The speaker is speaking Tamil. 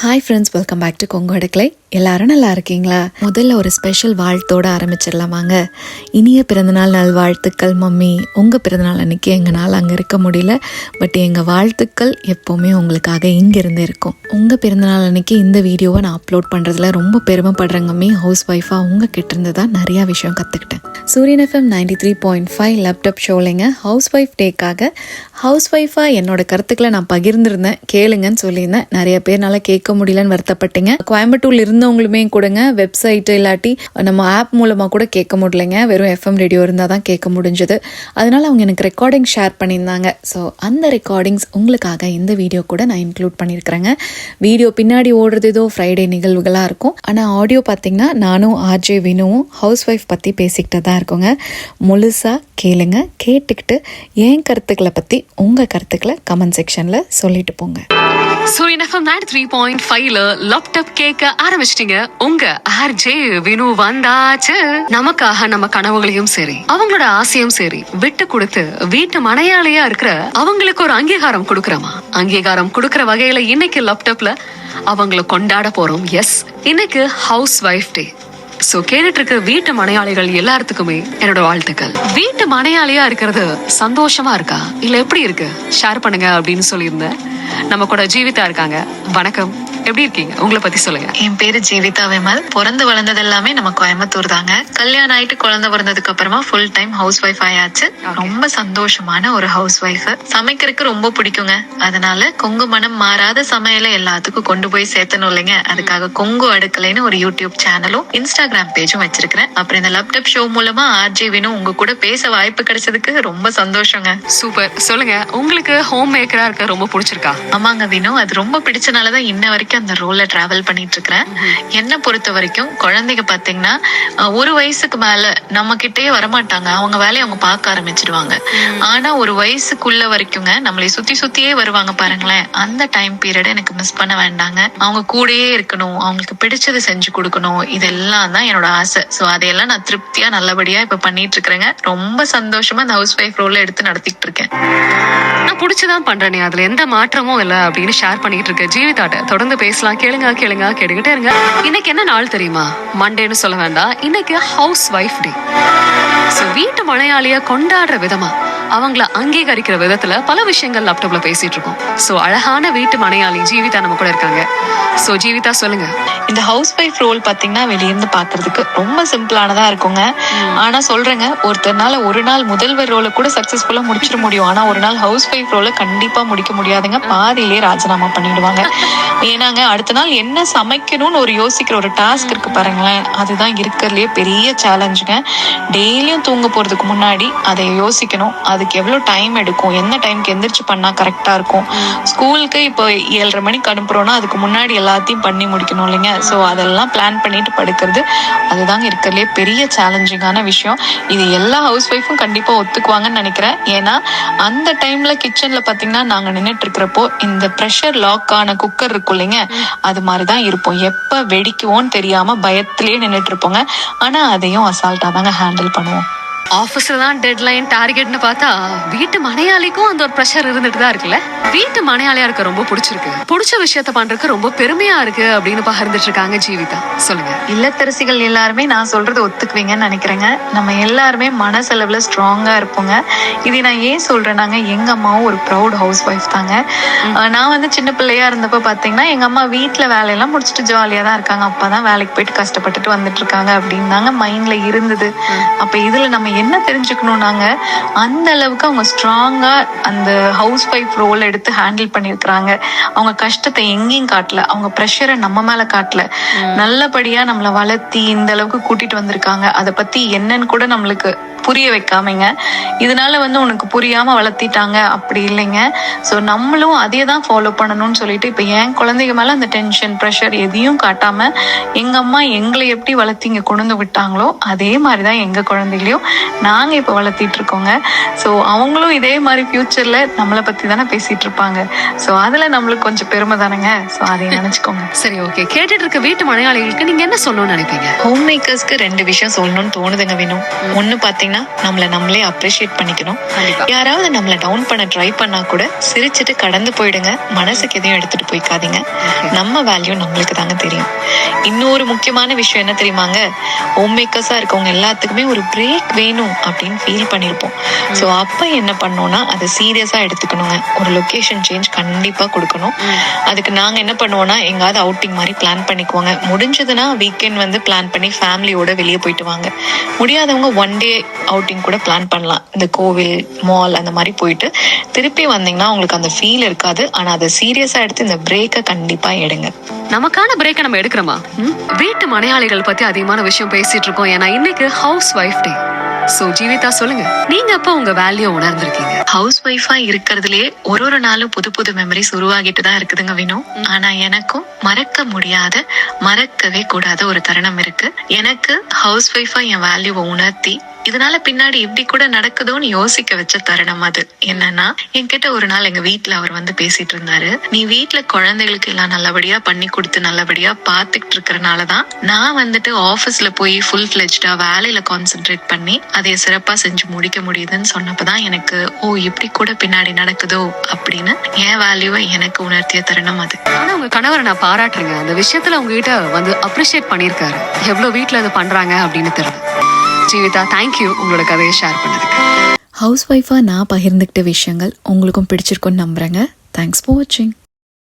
Hi friends, welcome back to Kongu Adukkalai. எல்லாரும் நல்லா இருக்கீங்களா? முதல்ல ஒரு ஸ்பெஷல் வாழ்த்தோடு ஆரம்பிச்சிடலாமாங்க. இனிய பிறந்தநாள் நல்வாழ்த்துக்கள் மம்மி. உங்கள் பிறந்தநாள் அன்றைக்கி எங்களால் அங்கே இருக்க முடியல, பட் எங்கள் வாழ்த்துக்கள் எப்போவுமே உங்களுக்காக இங்கேருந்து இருக்கும். உங்கள் பிறந்தநாள் அன்றைக்கி இந்த வீடியோவை நான் அப்லோட் பண்ணுறதுல ரொம்ப பெருமைப்படுறேங்க மம்மி. ஹவுஸ் ஒய்ஃபாக உங்கள் கிட்டேருந்து தான் நிறையா விஷயம் கற்றுக்கிட்டேன். சூரியன் FM 93.5 லேப்டாப் ஷோலைங்க ஹவுஸ் ஒய்ஃப் டேக்காக ஹவுஸ் ஒய்ஃபாக என்னோட கருத்துக்களை நான் பகிர்ந்துருந்தேன், கேளுங்கன்னு சொல்லியிருந்தேன். நிறைய பேர்னால கேட்க முடியலன்னு வருத்தப்பட்டீங்க. கோயம்புத்தூர்ல இருந்தவங்களுமே கூடங்க வெப்சைட் இல்லாட்டி நம்ம ஆப் மூலமாக கூட கேட்க முடியலைங்க. வெறும் FM ரேடியோ இருந்தால் தான் கேட்க முடிஞ்சது. அதனால அவங்க எனக்கு ரெக்கார்டிங் ஷேர் பண்ணியிருந்தாங்க. ஸோ அந்த ரெக்கார்டிங்ஸ் உங்களுக்காக இந்த வீடியோ கூட நான் இன்க்ளூட் பண்ணியிருக்கிறேங்க. வீடியோ பின்னாடி ஓடுறது ஏதோ ஃப்ரைடே நிகழ்வுகளாக இருக்கும், ஆனால் ஆடியோ பார்த்தீங்கன்னா நானும் RJ வினுவும் ஹவுஸ் ஒய்ஃப் பற்றி பேசிக்கிட்டு தான் இருக்கோங்க. முழுசாக கேளுங்க. கேட்டுக்கிட்டு என் கருத்துக்களை பற்றி உங்கள் கருத்துக்களை கமெண்ட் செக்ஷனில் சொல்லிட்டு போங்க. சூரியன் FM 93.5ல லேப்டாப் கேட்க ஆரம்பிச்சிட்டீங்க. உங்க RJ வினு வந்தாச்சு. நமக்காக நம்ம கனவுகளையும் சரி அவங்களோட ஆசையும் சரி விட்டு கொடுத்து வீட்டு மனையாளையா இருக்கிற அவங்களுக்கு ஒரு அங்கீகாரம் கொடுக்கறமா. அங்கீகாரம் கொடுக்கற வகையில இன்னைக்கு லேப்டாப்ல அவங்களை கொண்டாட போறோம். எஸ், இன்னைக்கு ஹவுஸ் ஒய்ஃப் டே. சோ கேட்டுட்டு இருக்க வீட்டு மனையாளிகள் எல்லாத்துக்குமே என்னோட வாழ்த்துக்கள். வீட்டு மனையாளியா இருக்கிறது சந்தோஷமா இருக்கா இல்ல எப்படி இருக்கு ஷேர் பண்ணுங்க அப்படின்னு சொல்லியிருந்தேன். நம்ம கூட ஜீவிதா இருக்காங்க. வணக்கம், எப்படி இருக்கீங்க? உங்களை பத்தி சொல்லுங்க. என் பேரு ஜீவிதா விமல். பிறந்து வளர்ந்தது எல்லாமே நம்ம கோயம்புத்தூர் தாங்க. கல்யாணம் ஆயிட்டு குழந்தை பிறந்ததுக்கு அப்புறமா ஃபுல் டைம் ஹவுஸ் ஒய்ஃப் ஆயாச்சு. ரொம்ப சந்தோஷமான ஒரு ஹவுஸ் ஒய்ஃப். சமைக்கிறதுக்கு ரொம்ப பிடிக்குங்க. அதனால கொங்கு மனம் மாறாத சமையலை எல்லாத்துக்கும் கொண்டு போய் சேர்த்தணும் இல்லைங்க. அதுக்காக கொங்கு அடுக்கலைன்னு ஒரு யூடியூப் சேனலும் இன்ஸ்டாகிராம் பேஜும் வச்சிருக்கிறேன். அப்புறம் இந்த லேப்டாப் ஷோ மூலமா RJ வினு உங்க கூட பேச வாய்ப்பு கிடைச்சதுக்கு ரொம்ப சந்தோஷங்க. சூப்பர். சொல்லுங்க, உங்களுக்கு ஹோம் மேக்கரா இருக்க ரொம்ப பிடிச்சிருக்கா? ஆமாங்க வினு, அது ரொம்ப பிடிச்சனாலதான் இன்ன வரைக்கும் அந்த ரோல்ல டிராவல் பண்ணிட்டு இருக்கிறேன். என்ன பொறுத்த வரைக்கும் குழந்தைங்க பாத்தீங்கன்னா ஒரு வயசுக்கு மேல நம்ம கிட்டே வரமாட்டாங்க. அவங்க வேலையை அவங்க பார்க்க ஆரம்பிச்சிடுவாங்க. ஆனா ஒரு வயசுக்குள்ள வரைக்குங்க நம்மளை சுத்தி சுத்தியே வருவாங்க பாருங்களேன். அந்த டைம் பீரியட் எனக்கு மிஸ் பண்ண வேண்டாங்க. அவங்க கூடயே இருக்கணும், அவங்களுக்கு பிடிச்சதை செஞ்சு கொடுக்கணும். இதெல்லாம் தான் என்னோட ஆசை. சோ அதையெல்லாம் நான் திருப்தியா நல்லபடியா இப்ப பண்ணிட்டு இருக்கிறேங்க. ரொம்ப சந்தோஷமா இந்த ஹவுஸ் ஒய்ஃப் ரோல்ல எடுத்து நடத்திட்டு இருக்கேன். நான் பிடிச்சதான் பண்றேனே, அதுல எந்த மாற்றமும் இல்ல அப்படின்னு ஷேர் பண்ணிட்டு இருக்க ஜீவிதாட்ட தொடர்ந்து பேசலாம். கேளுங்க கேட்டுக்கிட்டே இருங்க. இன்னைக்கு என்ன நாள் தெரியுமா? மண்டேன்னு சொல்ல வேண்டாம், இன்னைக்கு ஹவுஸ் ஒய்ஃப் டே. சோ வீட்டு மலையாளிய கொண்டாடுற விதமா அவங்கள அங்கீகரிக்கிற விதத்துல பல விஷயங்கள் லேப்டாப்ல பேசிட்டு இருக்கோம். சோ அழகான வீட்டு மனையாளி ஜீவிதா நம்ம கூட இருக்காங்க. சோ ஜீவிதா சொல்லுங்க. இந்த ஹவுஸ் ஒய்ஃப் ரோல் பாத்தீங்கன்னா வெளியிருந்து பாக்குறதுக்கு ரொம்ப சிம்பிளானதா இருக்குங்க. ஆனா சொல்றேங்க, ஒருத்தர்னால ஒரு நாள் முதல்வர் ரோல கூட சக்சஸ்ஃபுல்லா முடிச்சிட முடியும். ஆனா ஒரு நாள் ஹவுஸ் ஒய்ஃப் ரோல கண்டிப்பா முடிக்க முடியாதுங்க. பாதியிலே ராஜினாமா பண்ணிடுவாங்க. ஏன்னாங்க அடுத்த நாள் என்ன சமைக்கணும்னு ஒரு யோசிக்கிற ஒரு டாஸ்க் இருக்கு பாருங்களேன். அதுதான் இருக்கிறதுலயே பெரிய சேலஞ்சுங்க. டெய்லியும் தூங்க போறதுக்கு முன்னாடி அதை யோசிக்கணும். அதுக்கு எவ்வளவு டைம் எடுக்கும், என்ன டைம்க்கு எந்திரிச்சு பண்ணா கரெக்டா இருக்கும். ஸ்கூலுக்கு இப்போ 7:30 மணிக்கு அனுப்புறோம்னா அதுக்கு முன்னாடி எல்லாத்தையும் பண்ணி முடிக்கணும் இல்லைங்க. ஸோ அதெல்லாம் பிளான் பண்ணிட்டு படுக்கிறது அதுதாங்க இருக்கிறதுலே பெரிய சேலஞ்சிங்கான விஷயம். இது எல்லா ஹவுஸ் ஒய்ஃபும் கண்டிப்பா ஒத்துக்குவாங்கன்னு நினைக்கிறேன். ஏன்னா அந்த டைம்ல கிச்சன்ல பாத்தீங்கன்னா நாங்க நின்றுட்டு இருக்கிறப்போ இந்த ப்ரெஷர் லாக் ஆன குக்கர் இருக்கும் இல்லைங்க, அது மாதிரிதான் இருப்போம். எப்ப வெடிக்குவோன்னு தெரியாம பயத்திலேயே நின்றுட்டு இருப்போங்க. ஆனா அதையும் அசால்ட்டா தாங்க ஹேண்டில் பண்ணுவோம். ஆபீஸ்ல தான் டெட்லைன் டார்கெட்னு பார்த்தா வீட்டு மனையாளிக்கும் அந்த ஒரு ப்ரெஷர் இருந்துட்டு தான் இருக்குல்ல. வீட்டு மனையாளியா இருக்க ரொம்ப பிடிச்சிருக்கு, பிடிச்ச விஷயத்த பண்றதுக்கு ரொம்ப பெருமையா இருக்கு அப்படின்னு பகிர்ந்துட்டு இருக்காங்க ஜீவிதா. சொல்லுங்க. இல்லத்தரசிகள் எல்லாருமே நான் சொல்றது ஒத்துக்குவீங்கன்னு நினைக்கிறேங்க. நம்ம எல்லாருமே மனசளவுல ஸ்ட்ராங்கா இருப்போங்க. இது நான் ஏன் சொல்றேன்னாங்க, எங்க அம்மாவும் ஒரு ப்ரௌட் ஹவுஸ் ஒய்ஃப் தாங்க. நான் சின்ன பிள்ளையா இருந்தப்ப பாத்தீங்கன்னா எங்க அம்மா வீட்டுல வேலையெல்லாம் முடிச்சுட்டு ஜாலியா தான் இருக்காங்க. அப்பதான் வேலைக்கு போயிட்டு கஷ்டப்பட்டுட்டு வந்துட்டு இருக்காங்க அப்படின்னு தாங்க மைண்ட்ல இருந்தது. அப்ப இதுல நம்ம என்ன தெரிஞ்சுக்கணும்னாங்க, அந்த அளவுக்கு அவங்க ஸ்ட்ராங்கா அந்த ஹவுஸ் ஒய்ஃப் ரோல் எடுத்து ஹேண்டில் பண்ணிருக்கிறாங்க. அவங்க கஷ்டத்தை எங்கேயும் காட்டல, அவங்க ப்ரெஷரை நம்ம மேல காட்டல. நல்லபடியா நம்மளை வளர்த்தி இந்த அளவுக்கு கூட்டிட்டு வந்திருக்காங்க. அதை பத்தி என்னன்னு கூட நம்மளுக்கு புரிய வைக்காமங்க, இதனால உனக்கு புரியாம வளர்த்திட்டாங்க அப்படி இல்லைங்க. ஸோ நம்மளும் அதே தான் ஃபாலோ பண்ணணும்னு சொல்லிட்டு இப்போ என் குழந்தைங்க மேல அந்த டென்ஷன் ப்ரெஷர் எதையும் காட்டாம எங்க அம்மா எங்களை எப்படி வளர்த்தி இங்க கொண்டு விட்டாங்களோ அதே மாதிரிதான் எங்க குழந்தைகளையும் நாங்க இப்ப வளர்த்திட்டு இருக்கோங்க. ஸோ அவங்களும் இதே மாதிரி ஃபியூச்சர்ல நம்மளை பத்தி தானே பேசிட்டு இருப்பாங்க. ஸோ அதுல நம்மளுக்கு கொஞ்சம் பெருமை தானேங்க. ஸோ அதை நினைச்சுக்கோங்க. சரி, ஓகே. கேட்டுட்டு இருக்க வீட்டு மலையாளிகளுக்கு நீங்க என்ன சொல்லணும்னு நினைப்பீங்க? ஹோம் மேக்கர்ஸ்க்கு 2 விஷயம் சொல்லணும்னு தோணுதுங்க வினு. ஒண்ணு பாத்தீங்கன்னா பாத்தீங்கன்னா நம்மள நம்மளே அப்ரிஷியேட் பண்ணிக்கணும். கண்டிப்பா. யாராவது நம்மள டவுன் பண்ண ட்ரை பண்ணா கூட சிரிச்சிட்டு கடந்து போயிடுங்க. மனசுக்கு எதையும் எடுத்துட்டு போய்க்காதீங்க. நம்ம வேல்யூ நம்மளுக்கு தாங்க தெரியும். இன்னொரு முக்கியமான விஷயம் என்ன தெரியுமாங்க, ஹோம் மேக்கர்ஸா இருக்கவங்க எல்லாத்துக்குமே ஒரு பிரேக் வேணும் அப்படின்னு ஃபீல் பண்ணிருப்போம். ஸோ அப்ப என்ன பண்ணோம்னா அதை சீரியஸா எடுத்துக்கணுங்க. ஒரு லொகேஷன் சேஞ்ச் கண்டிப்பா கொடுக்கணும். அதுக்கு நாங்க என்ன பண்ணுவோம்னா எங்காவது அவுட்டிங் மாதிரி பிளான் பண்ணிக்குவோங்க. முடிஞ்சதுன்னா வீக்கெண்ட் வந்து பிளான் பண்ணி ஃபேமிலியோட வெளியே போயிட்டு வாங்க. முடியாதவங்க ஒன் டே அவுட்டிங் கூட பிளான் பண்ணலாம். இந்த கோவில், மால் அந்த மாதிரி போயிட்டு திருப்பி வந்தீங்கன்னா உங்களுக்கு அந்த ஃபீல் இருக்காது. ஆனா அதை சீரியஸா எடுத்து இந்த பிரேக்கை கண்டிப்பா எடுங்க. நமக்கான பிரேக்கை நம்ம எடுக்கிறோமா? வீட்டு மனையாளிகள் பத்தி அதிகமான விஷயம் பேசிட்டு இருக்கோம். ஏன்னா இன்னைக்கு ஹவுஸ் ஒய்ஃப் டே. சோ ஜீவிதா சொல்லுங்க, நீங்க அப்ப உங்க வேல்யூ உணர்ந்திருக்கீங்க? ஹவுஸ் ஒய்ஃபா இருக்கிறதுலே ஒரு நாளும் புது புது மெமரிஸ் உருவாகிட்டு தான் இருக்குதுங்க வினு. ஆனா எனக்கும் மறக்க முடியாத, மறக்கவே கூடாத ஒரு தருணம் இருக்கு. எனக்கு ஹவுஸ் ஒய்ஃபா என் வேல்யூவை உணர்த்தி இதனால பின்னாடி இப்படி கூட நடக்குதோன்னு யோசிக்க வச்ச தருணம் அது. என்னன்னா, என்கிட்ட ஒரு நாள் எங்க வீட்டுல அவர் வந்து பேசிட்டு இருந்தாரு. நீ வீட்டுல குழந்தைகளுக்கு எல்லாம் நல்லபடியா பண்ணி கொடுத்து நல்லபடியா பாத்துக்கிட்டு இருக்கறனாலதான் நான் வந்துட்டு ஆபீஸ்ல போய் ஃபுல் ஃபிளெஜ்டா வேலையில கான்சென்ட்ரேட் பண்ணி அதை சிறப்பா செஞ்சு முடிக்க முடியுதுன்னு சொன்னப்பதான் எனக்கு இப்படி கூட பின்னாடி நடக்குதோ அப்படின்னு என் வேல்யூவை எனக்கு உணர்த்திய தருணம் அது. ஆனா உங்க கணவரை நான் பாராட்டுறேங்க. அந்த விஷயத்துல உங்ககிட்ட வந்து அப்ரிஷியேட் பண்ணிருக்காரு. எவ்வளவு வீட்டுல இது பண்றாங்க அப்படின்னு தெரியல. ஜீவிதா, தேங்க்யூ உங்களோட கதையை ஷேர் பண்ணதுக்கு. ஹவுஸ் ஒய்ஃபாக நான் பகிர்ந்துக்கிட்ட விஷயங்கள் உங்களுக்கும் பிடிச்சிருக்குன்னு நம்புகிறேங்க. தேங்க்ஸ் ஃபார் வாட்சிங்.